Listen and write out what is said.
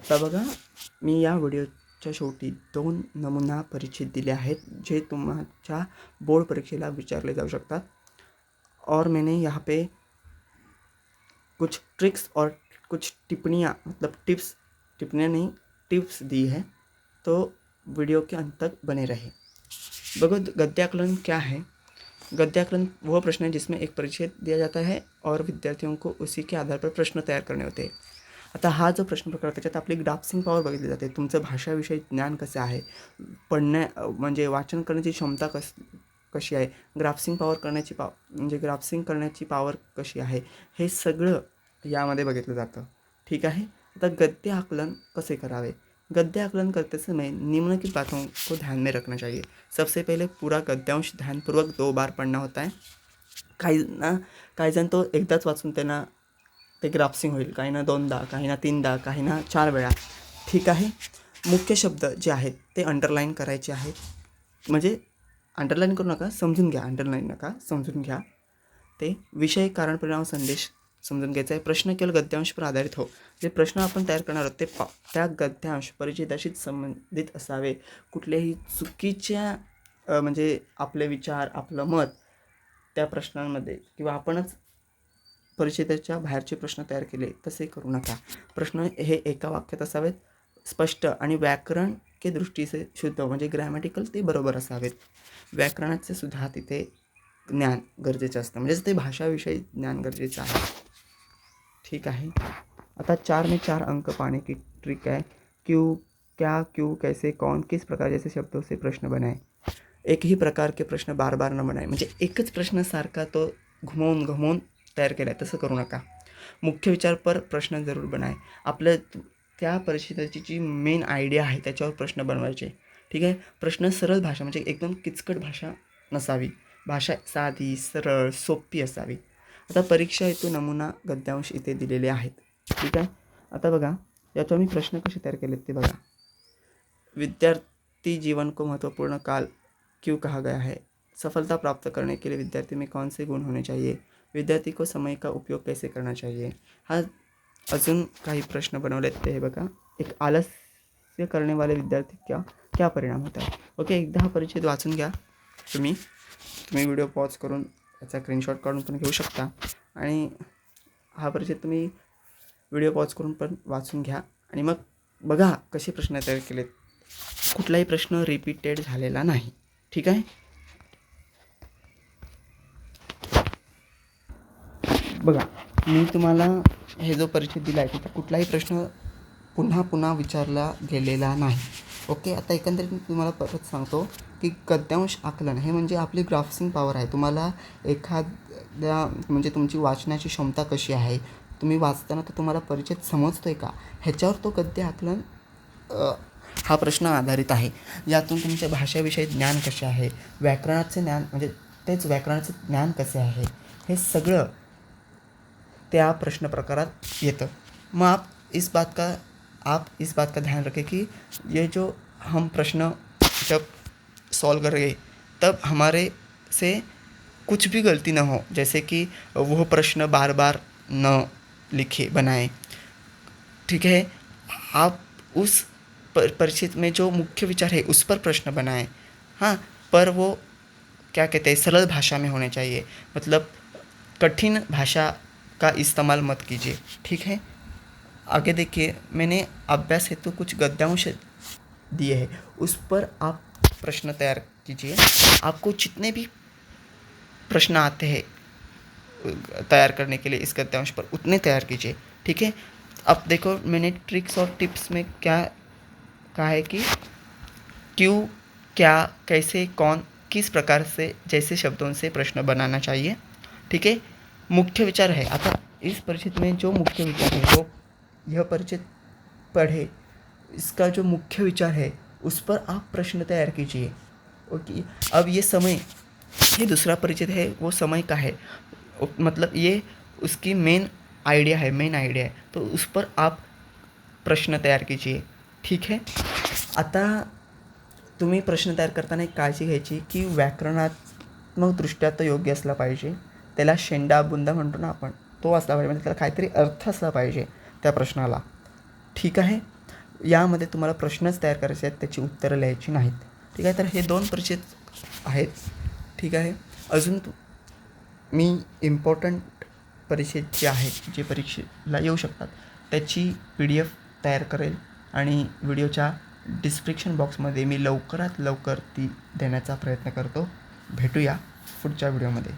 आता बघा, मी या व्हिडिओच्या शेवटी 2 नमुना परिचित दिले आहेत जे तुमच्या बोर्ड परीक्षेला विचारले जाऊ शकतात। और मैंने यहाँ पे कुछ ट्रिक्स और कुछ टिप्पणियाँ मतलब टिप्पणियाँ नहीं टिप्स दी है, तो वीडियो के अंत तक बने रहे। बघो, गद्याकलन क्या है? गद्याकलन वह प्रश्न है जिसमें एक परिच्छेद दिया जाता है और विद्यार्थियों को उसी के आधार पर प्रश्न तयार करणे होते। आता हा जो प्रश्न प्रकार त्याच्यात आपली ग्राफ्सिंग पॉवर बघितली जाते, तुमचं भाषाविषयी ज्ञान कसं आहे, म्हणजे वाचन करण्याची क्षमता कशी आहे, ग्राफ्सिंग करण्याची पॉवर कशी आहे, हे सगळं यामध्ये बघितलं जातं। ठीक आहे। आता गद्य आकलन कसे करावे? गद्य आकलन करते समय निम्नलिखित बातों को ध्यान में रखना चाहिए। सबसे पहले पूरा गद्यांश ध्यानपूर्वक 2 बार पढ़ना होता है। काही जण तो एकदाच वाचून त्यांना ते ग्राफ्सिंग होईल, काही ना 2दा, काही ना 3दा, काही ना 4 वेळा। ठीक आहे। मुख्य शब्द जे आहेत ते अंडरलाईन करायचे आहेत, म्हणजे अंडरलाईन करू नका, समजून घ्या, अंडरलाईन नका, समजून घ्या। ते विषय, कारण, परिणाम, संदेश समजून घ्यायचा आहे। प्रश्न केवळ गद्यांश पर आधारित हो, जे प्रश्न आपण तयार करणार आहोत ते त्या गद्यांश परिच्छेदाशी संबंधित असावे। कुठल्याही चुकीच्या म्हणजे आपले विचार, आपलं मत त्या प्रश्नांमध्ये किंवा आपणच परिच्छेदाच्या बाहेरचे प्रश्न तयार केले तसे करू नका। प्रश्न हे एका वाक्यात असावेत, स्पष्ट आणि व्याकरण के दृष्टी से शुद्ध, म्हणजे ग्रॅमॅटिकल ते बरोबर असावेत। व्याकरणाचे सुद्धा तिथे ज्ञान गरजेचं असतं, म्हणजेच ते भाषाविषयी ज्ञान गरजेचं आहे। ठीक आहे। आता 4 में 4 अंक पाने की ट्रिक है। क्यों, क्या, क्यों, कैसे, कौन, किस प्रकार जैसे शब्दों से प्रश्न बनाए। एक ही प्रकार के प्रश्न बार बार न बनाए, म्हणजे एकच प्रश्न सारखा तो घुमवून तयार केला आहे तसं करू नका। मुख्य विचार पर प्रश्न जरूर बनाए। आपल्या त्या परिच्छेदाची जी मेन आयडिया आहे त्याच्यावर प्रश्न बनवायचे। ठीक आहे। प्रश्न सरळ भाषा, म्हणजे एकदम किचकट भाषा नसावी, भाषा साधी, सरळ, सोपी असावी। आता परीक्षा हेतू नमुना गद्यांश इथे दिलेले आहेत। ठीक आहे। आता बघा, याच्यावर मी प्रश्न कसे तयार केलेत ते बघा। विद्यार्थी जीवन को महत्वपूर्ण काल क्यों कहा गया है? सफलता प्राप्त करने के लिए विद्यार्थी में कौन से गुण होने चाहिए? विद्यार्थी को समय का उपयोग कैसे करना चाहिए? हा अजून काही प्रश्न बनवलेत ते बघा। एक आलस्य करने वाले विद्यार्थी क्या परिणाम होता है? ओके, एकदा हा परिच्छेद वाचून घ्या। तुम्ही व्हिडिओ पॉज करून याचा स्क्रीनशॉट काढून पण घेऊ शकता, आणि हा परिच्छेद तुम्ही व्हिडिओ पॉज करून पण वाचून घ्या आणि मग बघा कसे प्रश्न तयार केलेत। कुठलाही प्रश्न रिपीटेड झालेला नाही। ठीक आहे। बघा, मी तुम्हाला हे जो परिच्छेद दिला आहे तिथे कुठलाही प्रश्न पुन्हा विचारला गेलेला नाही। ओके, आता एकंदरीत मी तुम्हाला परत सांगतो की गद्यांश आकलन हे म्हणजे आपली ग्राफ्सिंग पॉवर आहे। तुम्हाला एखाद्या म्हणजे तुमची वाचण्याची क्षमता कशी आहे, तुम्ही वाचताना तर तुम्हाला परिच्छेद समजतोय का, ह्याच्यावर तो गद्य आकलन हा प्रश्न आधारित आहे। यातून तुमच्या भाषेविषयी ज्ञान कसे आहे, व्याकरणाचे ज्ञान, म्हणजे तेच व्याकरणाचे ज्ञान कसे आहे, हे सगळं त्या प्रश्न प्रकारात येतं। मग आप इस बात का ध्यान रखें कि ये जो हम प्रश्न जब सॉल्व करेंगे तब हमारे से कुछ भी गलती ना हो, जैसे कि वो प्रश्न बार बार न बनाए। ठीक है। आप उस परिचित में जो मुख्य विचार है उस पर प्रश्न बनाएं। हाँ, पर वो क्या कहते हैं, सरल भाषा में होने चाहिए, मतलब कठिन भाषा का इस्तेमाल मत कीजिए। ठीक है। आगे देखिए, मैंने अभ्यास हेतु कुछ गद्यांश दिए हैं, उस पर आप प्रश्न तैयार कीजिए। आपको जितने भी प्रश्न आते हैं तैयार करने के लिए इस गद्यांश पर, उतने तैयार कीजिए। ठीक है। अब देखो, मैंने ट्रिक्स और टिप्स में क्या कहा है कि क्यों, क्या, कैसे, कौन, किस प्रकार से जैसे शब्दों से प्रश्न बनाना चाहिए। ठीक है। मुख्य विचार है, आता इस परिचित में जो मुख्य विचार है वो यह परिचित पढ़े, इसका जो मुख्य विचार है उस पर आप प्रश्न तैयार कीजिए। ओके। अब ये दूसरा परिचित है, वो समय का है, मतलब ये उसकी मेन आइडिया है, तो उस पर आप प्रश्न तयार कीजिए। ठीक है। आता तुम्ही प्रश्न तयार करताना एक काळजी घ्यायची की व्याकरणात्मकदृष्ट्या तो योग्य असला पाहिजे, त्याला शेंडा बुंदा म्हणतो ना आपण, तो असला पाहिजे, म्हणजे त्याला काहीतरी अर्थ असला पाहिजे त्या प्रश्नाला। ठीक आहे। यामध्ये तुम्हाला प्रश्नच तयार करायचे आहेत, त्याची उत्तरं लिहायची नाहीत. ठीक आहे, तर हे 2 परीक्षेत आहेत. ठीक आहे, अजून मी इम्पॉर्टंट परीक्षेत जे आहेत, जे परीक्षेला येऊ शकतात त्याची PDF तयार करेल आणि व्हिडिओच्या डिस्क्रिप्शन बॉक्समध्ये मी लवकरात लवकर ती देण्याचा प्रयत्न करतो. भेटूया पुढच्या व्हिडिओमध्ये.